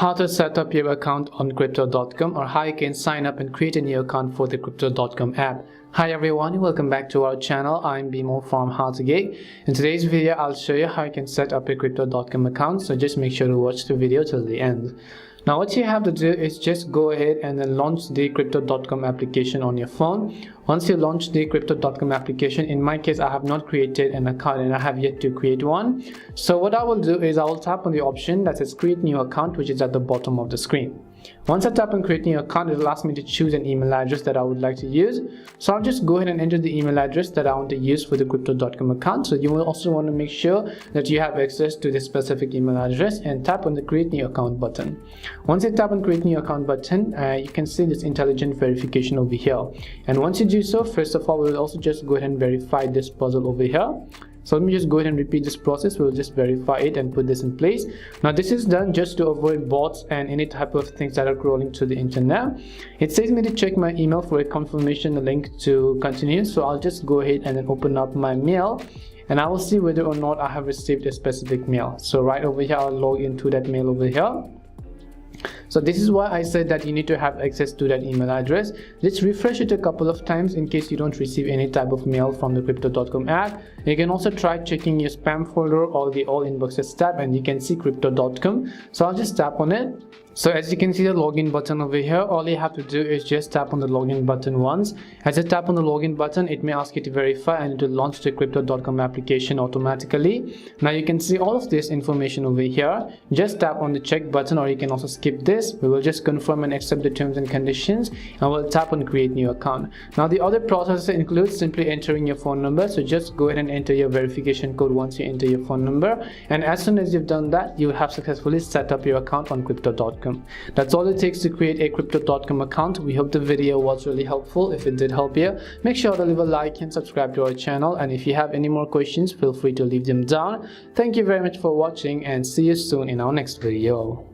how to set up your account on Crypto.com, or how you can sign up and create a new account for the Crypto.com app. Hi everyone, welcome back to our channel. I'm Bimo from How to Geek. In today's video, I'll show you how you can set up a Crypto.com account, so just make sure to watch the video till the end. Now what you have to do is just go ahead and then launch the Crypto.com application on your phone. Once you launch the Crypto.com application, in my case I have not created an account and I have yet to create one. So what I will do is I will tap on the option that says create new account, which is at the bottom of the screen. Once I tap on create new account, it will ask me to choose an email address that I would like to use. So I'll just go ahead and enter the email address that I want to use for the Crypto.com account. So you will also want to make sure that you have access to this specific email address and tap on the create new account button. Once you tap on create new account button, you can see this intelligent verification over here. And once you do so, first of all, we will also just go ahead and verify this puzzle over here. So let me just go ahead and repeat this process. We'll just verify it and put this in place. Now this is done just to avoid bots and any type of things that are crawling to the internet. It says me to check my email for a confirmation link to continue. So I'll just go ahead and then open up my mail, and I will see whether or not I have received a specific mail. So right over here, I'll log into that mail over here. So this is why I said that you need to have access to that email address. Let's refresh it a couple of times in case you don't receive any type of mail from the Crypto.com app. You can also try checking your spam folder or the all inboxes tab, and you can see Crypto.com. So I'll just tap on it. So as you can see the login button over here, all you have to do is just tap on the login button once. As you tap on the login button, it may ask you to verify and it will launch the Crypto.com application automatically. Now you can see all of this information over here. Just tap on the check button, or you can also skip this. We will just confirm and accept the terms and conditions, and we'll tap on create new account. Now the other process includes simply entering your phone number. So just go ahead and enter your verification code once you enter your phone number, and as soon as you've done that, you will have successfully set up your account on Crypto.com. That's all it takes to create a Crypto.com account. We hope the video was really helpful. If it did help you, make sure to leave a like and subscribe to our channel, and if you have any more questions, feel free to leave them down. Thank you very much for watching, and see you soon in our next video.